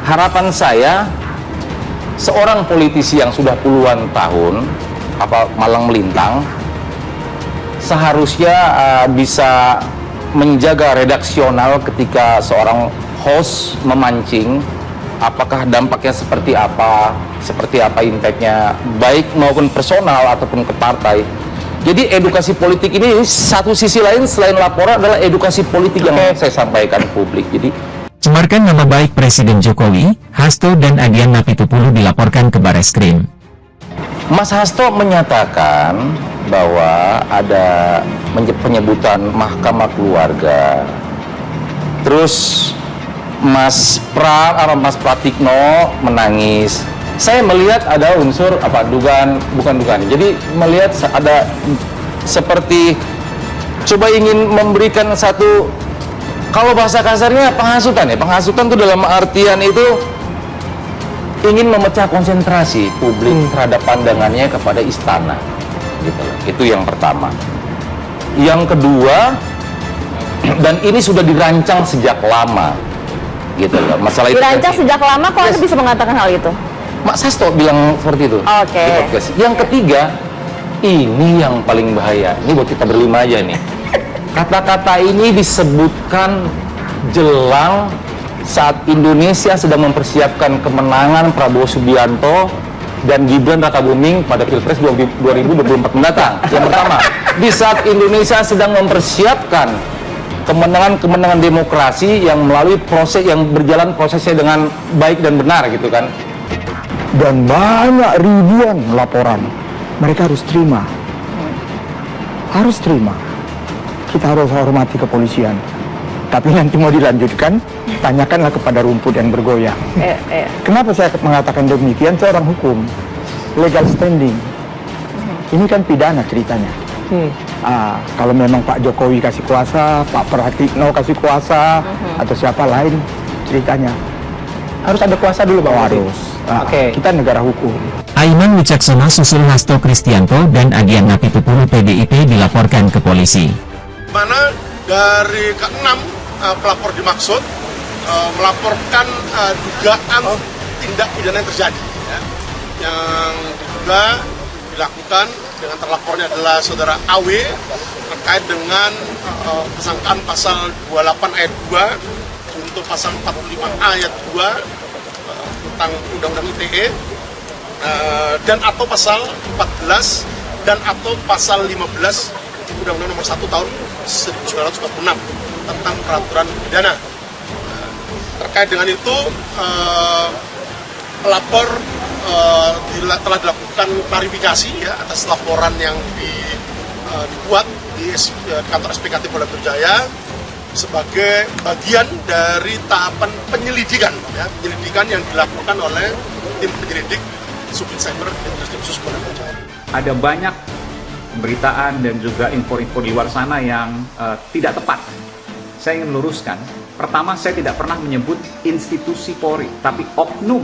harapan saya, seorang politisi yang sudah puluhan tahun, malang melintang, seharusnya bisa menjaga redaksional ketika seorang host memancing, apakah dampaknya seperti apa impactnya, baik maupun personal ataupun ke partai. Jadi edukasi politik ini satu sisi lain selain laporan adalah edukasi politik yang saya sampaikan publik. Jadi cemarkan nama baik Presiden Jokowi, Hasto dan Adian Apitupulu dilaporkan ke Bareskrim. Mas Hasto menyatakan bahwa ada penyebutan mahkamah keluarga. Terus Mas Pratikno menangis. Saya melihat ada unsur bukan dugaan. Jadi melihat ada seperti coba ingin memberikan satu, kalau bahasa kasarnya penghasutan ya. Penghasutan itu dalam artian itu ingin memecah konsentrasi publik terhadap pandangannya kepada istana. Gitu loh. Itu yang pertama. Yang kedua, dan ini sudah dirancang sejak lama. Gitu loh. Masalah dirancang itu sejak lama, kok Anda bisa mengatakan hal itu? Mas Hasto bilang seperti itu. Oke. Yang ketiga, ini yang paling bahaya. Ini buat kita berlima aja nih. Kata-kata ini disebutkan jelang saat Indonesia sedang mempersiapkan kemenangan Prabowo Subianto dan Gibran Rakabuming pada Pilpres 2024 mendatang. Yang pertama, di saat Indonesia sedang mempersiapkan kemenangan demokrasi yang melalui proses yang berjalan prosesnya dengan baik dan benar gitu kan. Dan banyak ribuan laporan, mereka harus terima. Kita harus hormati kepolisian. Tapi nanti mau dilanjutkan, tanyakanlah kepada rumput yang bergoyang. Kenapa saya mengatakan demikian? Seorang hukum, legal standing. Ini kan pidana ceritanya. Kalau memang Pak Jokowi kasih kuasa, Pak Pratikno kasih kuasa, atau siapa lain ceritanya. Harus ada kuasa dulu Bang. Harus. Kita negara hukum. Aiman Wicaksono susul Hasto Kristianto dan Adian Apitupulu PDIP dilaporkan ke polisi. Mana dari ke-6 pelapor dimaksud melaporkan dugaan tindak pidana yang terjadi, ya, yang diduga dilakukan dengan terlapornya adalah saudara AW terkait dengan persangkaan pasal 28 ayat 2 untuk pasal 45 ayat 2 tentang Undang-Undang ITE dan atau pasal 14 dan atau pasal 15 Undang-Undang Nomor 1 Tahun 1946 tentang peraturan pidana. Terkait dengan itu, pelapor telah dilakukan klarifikasi ya atas laporan yang dibuat di kantor SPKT Polda Metro Jaya sebagai bagian dari tahapan penyelidikan yang dilakukan oleh tim penyelidik Subdit Cyber Ditreskrim Sus Polda Metro Jaya. Ada banyak pemberitaan dan juga info-info di luar sana yang tidak tepat. Saya ingin meluruskan, pertama saya tidak pernah menyebut institusi Polri, tapi oknum.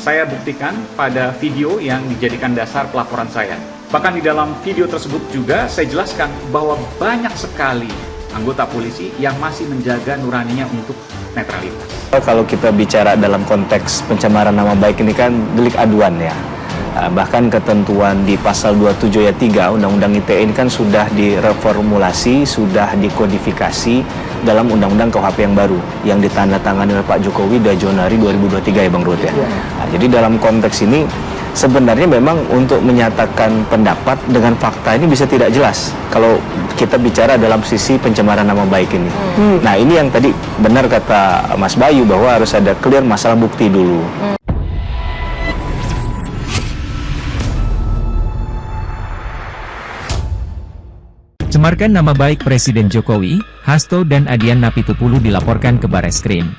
Saya buktikan pada video yang dijadikan dasar pelaporan saya. Bahkan di dalam video tersebut juga saya jelaskan bahwa banyak sekali anggota polisi yang masih menjaga nuraninya untuk netralitas. Kalau kita bicara dalam konteks pencemaran nama baik ini kan delik aduan ya. Bahkan ketentuan di pasal 27 ayat 3 Undang-Undang ITE ini kan sudah direformulasi, sudah dikodifikasi dalam Undang-Undang KUHP yang baru yang ditandatangani oleh Pak Jokowi 2 Januari 2023 ya Bang Ruhut ya. Jadi dalam konteks ini sebenarnya memang untuk menyatakan pendapat dengan fakta ini bisa tidak jelas kalau kita bicara dalam sisi pencemaran nama baik ini. Nah ini yang tadi benar kata Mas Bayu bahwa harus ada clear masalah bukti dulu. Cemarkan nama baik Presiden Jokowi, Hasto dan Adian Apitupulu dilaporkan ke Bareskrim.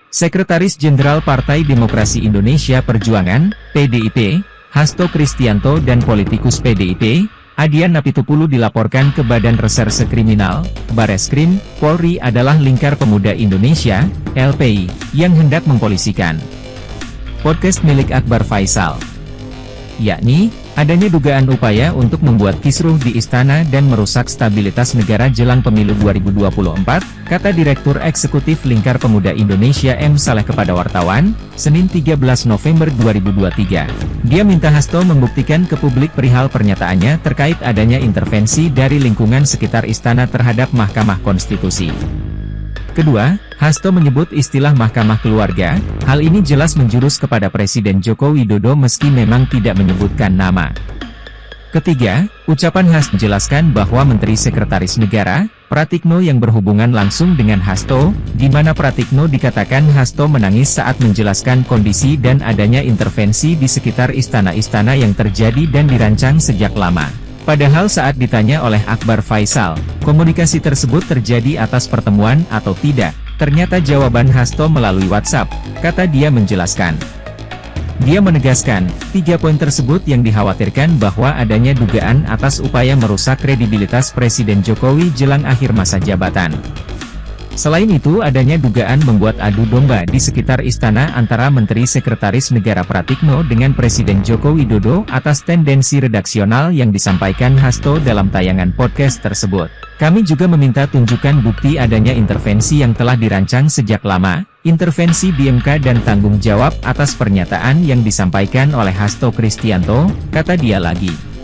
Sekretaris Jenderal Partai Demokrasi Indonesia Perjuangan, PDIP, Hasto Kristianto dan politikus PDIP, Adian Apitupulu dilaporkan ke Badan Reserse Kriminal, Bareskrim, Polri adalah Lingkar Pemuda Indonesia, LPI, yang hendak mempolisikan. Podcast milik Akbar Faisal. Yakni, Adanya dugaan upaya untuk membuat kisruh di istana dan merusak stabilitas negara jelang pemilu 2024, kata Direktur Eksekutif Lingkar Pemuda Indonesia M. Saleh kepada wartawan, Senin 13 November 2023. Dia minta Hasto membuktikan ke publik perihal pernyataannya terkait adanya intervensi dari lingkungan sekitar istana terhadap Mahkamah Konstitusi. Kedua, Hasto menyebut istilah Mahkamah Keluarga, hal ini jelas menjurus kepada Presiden Joko Widodo meski memang tidak menyebutkan nama. Ketiga, ucapan Hasto menjelaskan bahwa Menteri Sekretaris Negara, Pratikno yang berhubungan langsung dengan Hasto, di mana Pratikno dikatakan Hasto menangis saat menjelaskan kondisi dan adanya intervensi di sekitar istana-istana yang terjadi dan dirancang sejak lama. Padahal saat ditanya oleh Akbar Faisal, komunikasi tersebut terjadi atas pertemuan atau tidak, ternyata jawaban Hasto melalui WhatsApp, kata dia menjelaskan. Dia menegaskan, 3 poin tersebut yang dikhawatirkan bahwa adanya dugaan atas upaya merusak kredibilitas Presiden Jokowi jelang akhir masa jabatan. Selain itu adanya dugaan membuat adu domba di sekitar istana antara Menteri Sekretaris Negara Pratikno dengan Presiden Joko Widodo atas tendensi redaksional yang disampaikan Hasto dalam tayangan podcast tersebut. Kami juga meminta tunjukkan bukti adanya intervensi yang telah dirancang sejak lama, intervensi di MK dan tanggung jawab atas pernyataan yang disampaikan oleh Hasto Kristianto, kata dia lagi.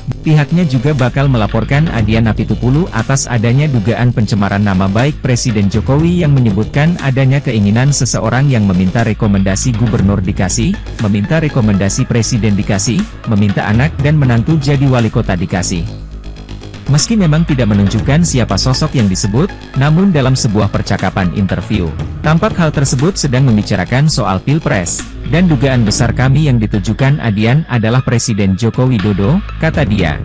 Pihaknya juga bakal melaporkan Adian Apitupulu atas adanya dugaan pencemaran nama baik Presiden Jokowi yang menyebutkan adanya keinginan seseorang yang meminta rekomendasi gubernur dikasih, meminta rekomendasi presiden dikasih, meminta anak dan menantu jadi wali kota dikasih. Meski memang tidak menunjukkan siapa sosok yang disebut, namun dalam sebuah percakapan interview, tampak hal tersebut sedang membicarakan soal Pilpres, dan dugaan besar kami yang ditujukan Adian adalah Presiden Joko Widodo, kata dia.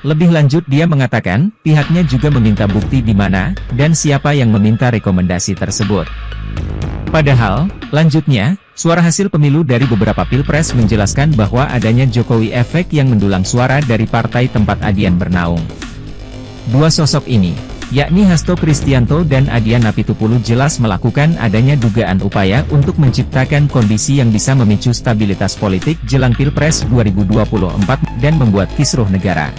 Lebih lanjut dia mengatakan, pihaknya juga meminta bukti di mana, dan siapa yang meminta rekomendasi tersebut. Padahal, lanjutnya, suara hasil pemilu dari beberapa Pilpres menjelaskan bahwa adanya Jokowi efek yang mendulang suara dari partai tempat Adian bernaung. Dua sosok ini, yakni Hasto Kristianto dan Adian Apitupulu jelas melakukan adanya dugaan upaya untuk menciptakan kondisi yang bisa memicu stabilitas politik jelang Pilpres 2024 dan membuat kisruh negara.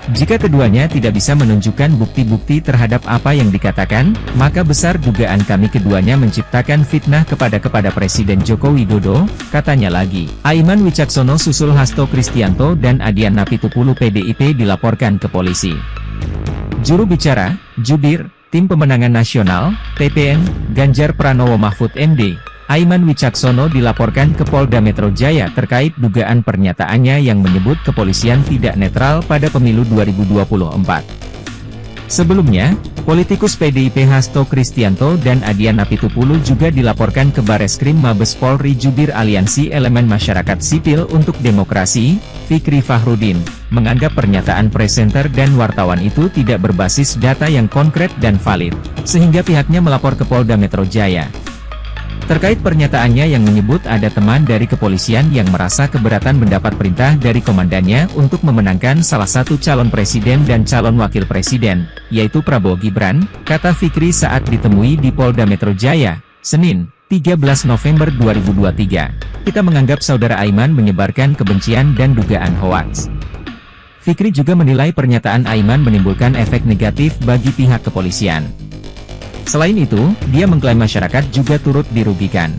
Jika keduanya tidak bisa menunjukkan bukti-bukti terhadap apa yang dikatakan, maka besar dugaan kami keduanya menciptakan fitnah kepada Presiden Joko Widodo, katanya lagi. Aiman Wicaksono susul Hasto Kristianto dan Adian Apitupulu PDIP dilaporkan ke polisi. Juru bicara, Jubir, Tim Pemenangan Nasional, TPN, Ganjar Pranowo Mahfud MD, Aiman Wicaksono dilaporkan ke Polda Metro Jaya terkait dugaan pernyataannya yang menyebut kepolisian tidak netral pada pemilu 2024. Sebelumnya, politikus PDIP Hasto Kristianto dan Adian Apitupulu juga dilaporkan ke Bareskrim Mabes Polri jubir Aliansi Elemen Masyarakat Sipil untuk Demokrasi, Fikri Fahrudin, menganggap pernyataan presenter dan wartawan itu tidak berbasis data yang konkret dan valid, sehingga pihaknya melapor ke Polda Metro Jaya. Terkait pernyataannya yang menyebut ada teman dari kepolisian yang merasa keberatan mendapat perintah dari komandannya untuk memenangkan salah satu calon presiden dan calon wakil presiden, yaitu Prabowo Gibran, kata Fikri saat ditemui di Polda Metro Jaya, Senin, 13 November 2023. Kita menganggap saudara Aiman menyebarkan kebencian dan dugaan hoaks. Fikri juga menilai pernyataan Aiman menimbulkan efek negatif bagi pihak kepolisian. Selain itu, dia mengklaim masyarakat juga turut dirugikan.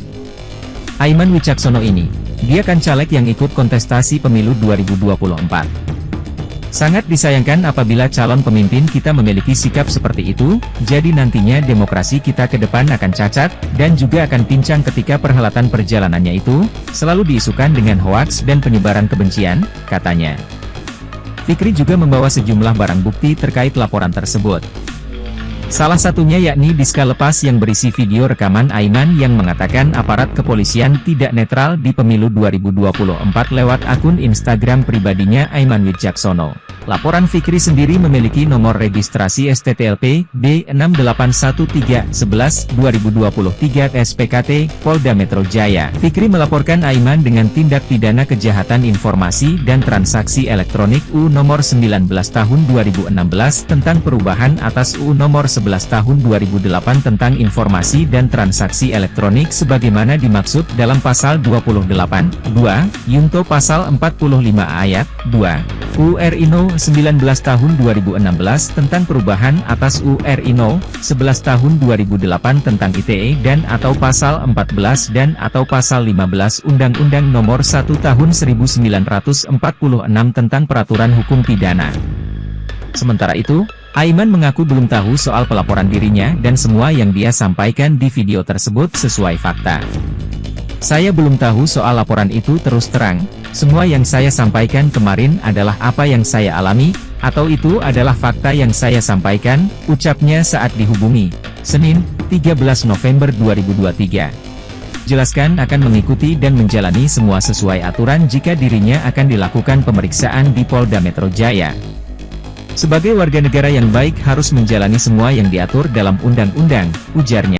Aiman Wicaksono ini, dia kan caleg yang ikut kontestasi pemilu 2024. Sangat disayangkan apabila calon pemimpin kita memiliki sikap seperti itu, jadi nantinya demokrasi kita ke depan akan cacat, dan juga akan pincang ketika perhelatan perjalanannya itu, selalu diisukan dengan hoaks dan penyebaran kebencian, katanya. Fikri juga membawa sejumlah barang bukti terkait laporan tersebut. Salah satunya yakni diska lepas yang berisi video rekaman Aiman yang mengatakan aparat kepolisian tidak netral di pemilu 2024 lewat akun Instagram pribadinya Aiman Wicaksono. Laporan Fikri sendiri memiliki nomor registrasi STTLP D6813111-2023 SPKT Polda Metro Jaya. Fikri melaporkan Aiman dengan tindak pidana kejahatan informasi dan transaksi elektronik UU nomor 19 tahun 2016 tentang perubahan atas UU nomor 11 tahun 2008 tentang informasi dan transaksi elektronik sebagaimana dimaksud dalam pasal 28, 2, Yunto pasal 45 ayat 2, UU RI No. 19 tahun 2016 tentang perubahan atas UU RI No. 11 tahun 2008 tentang ITE dan atau pasal 14 dan atau pasal 15 Undang-Undang nomor 1 tahun 1946 tentang peraturan hukum pidana. Sementara itu, Aiman mengaku belum tahu soal pelaporan dirinya dan semua yang dia sampaikan di video tersebut sesuai fakta. Saya belum tahu soal laporan itu terus terang, semua yang saya sampaikan kemarin adalah apa yang saya alami, atau itu adalah fakta yang saya sampaikan, ucapnya saat dihubungi, Senin, 13 November 2023. Jelaskan akan mengikuti dan menjalani semua sesuai aturan jika dirinya akan dilakukan pemeriksaan di Polda Metro Jaya. Sebagai warga negara yang baik harus menjalani semua yang diatur dalam undang-undang, ujarnya.